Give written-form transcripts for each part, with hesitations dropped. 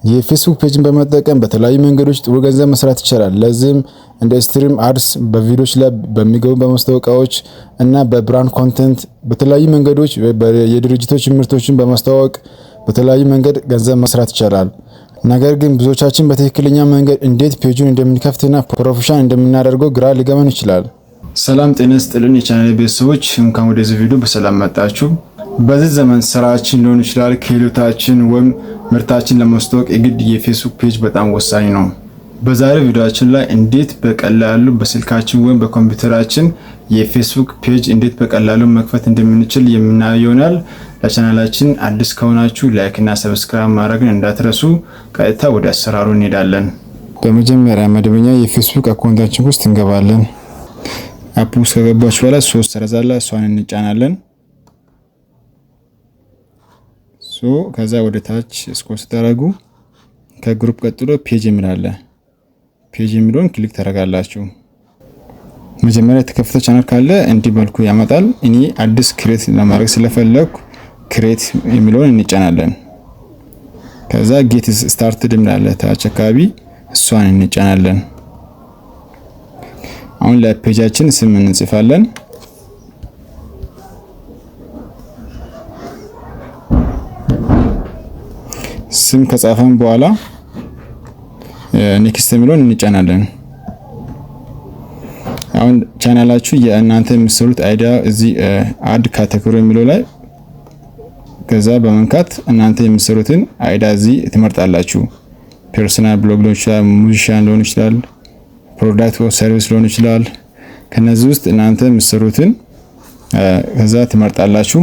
የፌስቡክ ፔጅን በመጠቀም በተለያዩ መንገዶች ጥሩ ገንዘብ መስራት ይቻላል። ለዚህም እንደ ስትሪም አድስ፣ በቪዲዮዎች ላይ በሚገቡ በማስታወቂያዎች እና በብራንድ ኮንቴንት በተለያዩ መንገዶች የድርጅቶች ምርቶችን በማስተዋወቅ በተለያዩ መንገድ ገንዘብ መስራት ይቻላል። ነገር ግን ብዙዎቻችን በትክክለኛ መንገድ እንዴት ፔጁን እንደምንከፍትና ፕሮፌሽናል እንደምናደርገው ግራ ሊገባን ይችላል። ሰላም ጤና ይስጥልን የቻናሌ ቤተሰቦች፣ እንኳን ወደዚህ ቪዲዮ በሰላም መጣችሁ። በዚህ ዘመን ስራችን ሊሆን ይችላል፣ ክህሎታችን ወይም ምርታችን ለማስተዋወቅ የግድ የፌስቡክ ፔጅ በጣም ወሳኝ ነው። በዛሬው ቪዲዮአችን ላይ እንዴት በቀላሉ በስልካችን ወይም በኮምፒውተራችን የፌስቡክ ፔጅ እንዴት በቀላሉ መክፈት እንደምንችል የምናየው ይሆናል። ለቻናላችን አዲስ ከሆናችሁ ላይክ እና ሰብስክራይብ ማድረግን እንዳትረሱ። ቀጥታ ወደ አሰራሩ እንሄዳለን። በመጀመሪያ መደበኛ የፌስቡክ አካውንታችን ውስጥ እንገባለን። አፕ ውስጥ ከገባችሁ በኋላ 3 ተረዛላ እሷን እንጫናለን። ከዛ ወደ ታች ስክሮል ስታደርጉ ከግሩፕ ቀጥሎ ፔጅ የሚላለ ፔጅ የሚለውን ክሊክ ታደርጋላችሁ። መጀመሪያ የተከፈተ ቻናል ካለ እንዲህ መልኩ ያመጣል። እኔ አዲስ ክሬት ለማድረግ ስለፈለኩ ክሬት የሚለውን እንጫናለን። ከዛ ጌት ስታርትድ የሚላለ ታች አካባቢ እሷን እንጫናለን። አሁን ለፔጃችን ስም እንጽፋለን። ስም ከጻፈን በኋላ ኔክስት የሚለውን እንጫናለን። አሁን ቻናላችሁ የእናንተ የምትሰሩት አይዲያ እዚህ አድ ካቴጎሪ የሚለው ላይ ከዛ በመንካት እናንተ የምትሰሩትን አይዲያ እዚህ ትመርጣላችሁ። ፐርሰናል ብሎግ ሊሆን ይችላል፣ ሙዚሻን ሊሆን ይችላል፣ ፕሮዳክት ወይ ሰርቪስ ሊሆን ይችላል። ከነዚህ ውስጥ እናንተ የምትሰሩትን ከዛ ትመርጣላችሁ።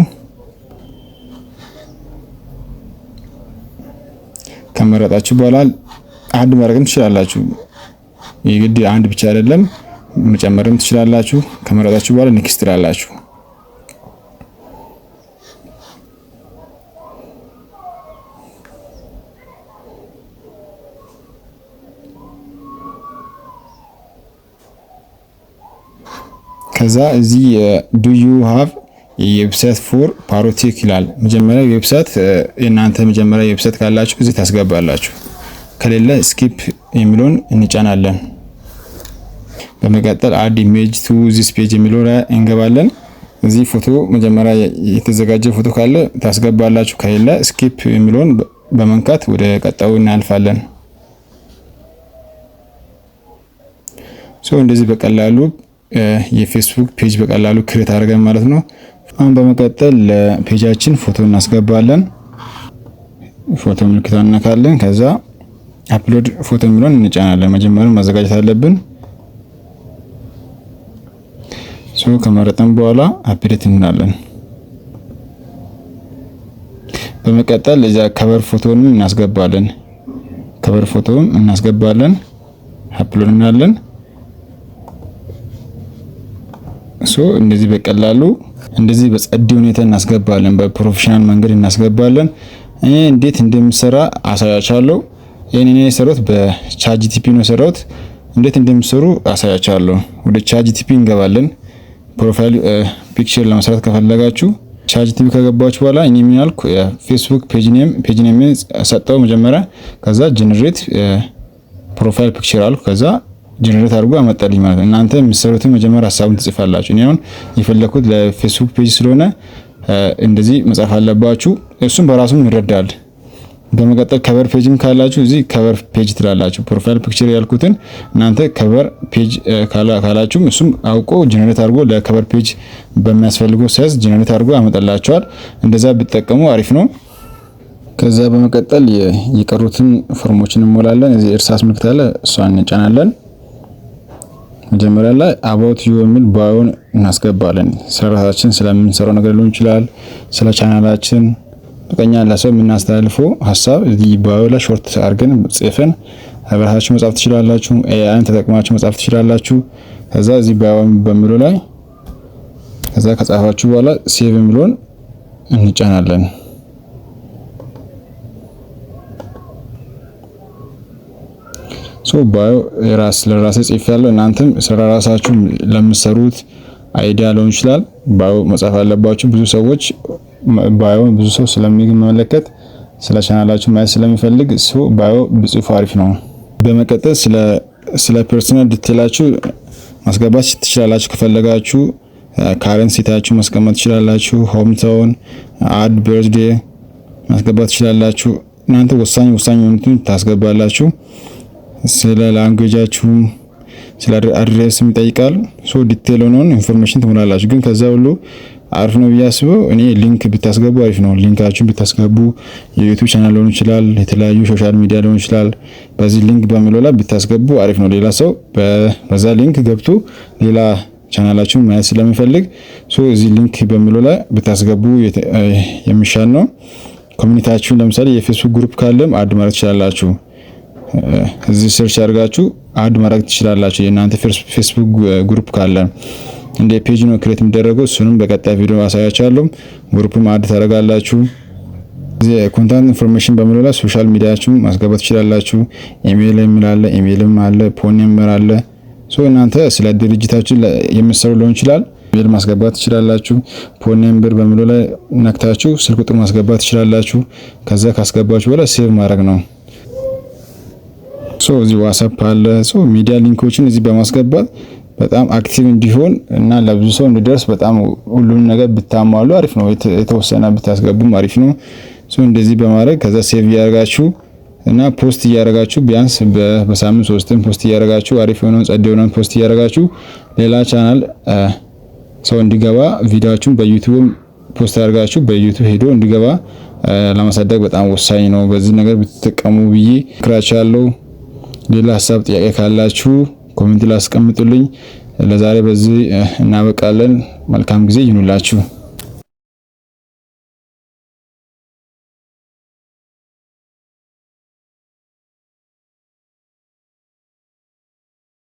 ከመረጣችሁ በኋላ አድ ማድረግም ትችላላችሁ። የግድ አንድ ብቻ አይደለም መጨመርም ትችላላችሁ። ከመረጣችሁ በኋላ ኔክስት ትላላችሁ። ከዛ እዚህ ዱ ዩ ሃቭ የዌብሳይት ፎር ፓሮቴክ ይላል። መጀመሪያ ዌብሳይት የእናንተ መጀመሪያ ዌብሳይት ካላችሁ እዚህ ታስገባላችሁ። ከሌለ ስኪፕ የሚለውን እንጫናለን። በመቀጠል አድ ኢሜጅ ቱ ዚስ ፔጅ የሚለው ላይ እንገባለን። እዚህ ፎቶ መጀመሪያ የተዘጋጀ ፎቶ ካለ ታስገባላችሁ። ከሌለ ስኪፕ የሚለውን በመንካት ወደ ቀጣዩ እናልፋለን። እንደዚህ በቀላሉ የፌስቡክ ፔጅ በቀላሉ ክሬት አድርገን ማለት ነው። አሁን በመቀጠል ለፔጃችን ፎቶ እናስገባለን። ፎቶ ምልክቱን እንነካለን። ከዛ አፕሎድ ፎቶ የሚለውን እንጫናለን። መጀመሪያ ማዘጋጀት አለብን። ከመረጠን በኋላ አፕዴት እንላለን። በመቀጠል እዛ ከቨር ፎቶውን እናስገባለን። ከቨር ፎቶውን እናስገባለን። አፕሎድ እንላለን። እንደዚህ በቀላሉ እንደዚህ በጸዲ ሁኔታ እናስገባለን። በፕሮፌሽናል መንገድ እናስገባለን። እኔ እንዴት እንደምሰራ አሳያቻለሁ። እኔ የሰራሁት በቻትጂቲፒ ነው የሰራሁት። እንዴት እንደምሰሩ አሳያቻለሁ። ወደ ቻትጂቲፒ እንገባለን። ፕሮፋይል ፒክቸር ለመስራት ከፈለጋችሁ ቻትጂቲፒ ከገባችሁ በኋላ እኔ ምን ያልኩ ፌስቡክ ፔጅ ኔም ሰጠው መጀመሪያ። ከዛ ጀነሬት ፕሮፋይል ፒክቸር አልኩ። ከዛ ጀነሬት አድርጎ አመጣልኝ ማለት ነው። እናንተ የምትሰሩትን መጀመሪያ ሐሳቡን ትጽፋላችሁ። እኔ አሁን የፈለኩት ለፌስቡክ ፔጅ ስለሆነ እንደዚህ መጻፍ አለባችሁ። እሱም በራሱም ይረዳል። በመቀጠል ከቨር ፔጅም ካላችሁ እዚህ ከቨር ፔጅ ትላላችሁ። ፕሮፋይል ፒክቸር ያልኩትን እናንተ ከቨር ፔጅ ካላችሁ እሱም አውቆ ጀነሬት አድርጎ ለከቨር ፔጅ በሚያስፈልገው ሳይዝ ጀነሬት አድርጎ ያመጣላችኋል። እንደዛ ብትጠቀሙ አሪፍ ነው። ከዛ በመቀጠል የቀሩትን ፎርሞችን እንሞላለን። እዚህ እርሳስ ምልክት አለ፣ እሷን እንጫናለን። መጀመሪያ ላይ አባውት ዩ የሚል ባዮን እናስገባለን። ስለራሳችን ስለምንሰራው ነገር ሊሆን ይችላል፣ ስለ ቻናላችን በቀኛ ለሰው የምናስተላልፈው ሐሳብ እዚህ ባዮ ላይ ሾርት አድርገን ጽፈን አብራችሁ መጻፍ ትችላላችሁ። ኤአይን ተጠቅማችሁ መጻፍ ትችላላችሁ። ከዛ እዚህ ባዮ በሚለው ላይ ከዛ ከጻፋችሁ በኋላ ሴቭ የሚለውን እንጫናለን። ባዮ ለራሴ ጽፍ ያለው እናንተም ስለራሳችሁ ለምትሰሩት አይዲያ ሊሆን ይችላል ባዮ መጻፍ አለባችሁ። ብዙ ሰዎች ባዮ ብዙ ሰው ስለሚመለከት ስለ ቻናላችሁ ማየት ስለሚፈልግ ሰው ባዮ ብጽፉ አሪፍ ነው። በመቀጠል ስለ ፐርሰናል ዲቴላችሁ ማስገባት ትችላላችሁ። ከፈለጋችሁ ካረንሲ ታችሁ ማስቀመጥ ትችላላችሁ። ሆም ታውን፣ አድ በርዝዴ ማስገባት ትችላላችሁ። እናንተ ወሳኝ የሆኑትን ታስገባላችሁ። ስለ ላንጉዌጃችሁ ስለ አድሬስም ይጠይቃል። ሶ ዲቴል ሆነውን ኢንፎርሜሽን ትሞላላችሁ። ግን ከዛ ሁሉ አሪፍ ነው ብዬ አስበው እኔ ሊንክ ብታስገቡ አሪፍ ነው። ሊንካችሁን ብታስገቡ የዩቲዩብ ቻናል ሊሆን ይችላል፣ የተለያዩ ሶሻል ሚዲያ ሊሆን ይችላል። በዚህ ሊንክ በሚለው ላይ ብታስገቡ አሪፍ ነው። ሌላ ሰው በዛ ሊንክ ገብቶ ሌላ ቻናላችሁን ማየት ስለሚፈልግ እዚህ ሊንክ በሚለው ላይ ብታስገቡ የሚሻል ነው። ኮሚኒቲያችሁን ለምሳሌ የፌስቡክ ግሩፕ ካለም አድ ማድረግ ትችላላችሁ። እዚህ ሰርች አድርጋችሁ አድ ማድረግ ትችላላችሁ። የእናንተ ፌስቡክ ግሩፕ ካለ እንደ ፔጅ ነው ክሬት የሚደረገው። እሱንም በቀጣይ ቪዲዮ አሳያችኋለሁ። ግሩፕም አድ ታደርጋላችሁ። እዚህ ኮንታክት ኢንፎርሜሽን በሚለው ላይ ሶሻል ሚዲያችሁን ማስገባት ትችላላችሁ። ኢሜይልም አለ፣ ፎን ነምበር አለ። እናንተ ስለ ድርጅታችሁ የምትሰሩ ሊሆን ይችላል ኢሜል ማስገባት ትችላላችሁ። ፎን ነምበር በሚለው ላይ ነክታችሁ ስልክ ቁጥር ማስገባት ትችላላችሁ። ከዛ ካስገባችሁ በኋላ ሴቭ ማድረግ ነው። እዚህ ዋትስአፕ አለ። ሚዲያ ሊንኮችን እዚህ በማስገባት በጣም አክቲቭ እንዲሆን እና ለብዙ ሰው እንዲደርስ በጣም ሁሉም ነገር ብታሟሉ አሪፍ ነው። የተወሰነ ብታስገቡም አሪፍ ነው። እንደዚህ በማድረግ ከዛ ሴቭ ያደርጋችሁ እና ፖስት እያደረጋችሁ ቢያንስ በሳምንት 3 ፖስት እያደረጋችሁ አሪፍ የሆነውን ጸድ የሆነውን ፖስት እያደረጋችሁ ሌላ ቻናል ሰው እንዲገባ ቪዲዮአችሁን በዩቲዩብ ፖስት አድርጋችሁ በዩቲዩብ ሄዶ እንዲገባ ለማሳደግ በጣም ወሳኝ ነው። በዚህ ነገር ብትጠቀሙ ብዬ እክራችኋለሁ። ሌላ ሀሳብ ጥያቄ ካላችሁ ኮሜንት ላይ አስቀምጡልኝ። ለዛሬ በዚህ እናበቃለን። መልካም ጊዜ ይሁንላችሁ።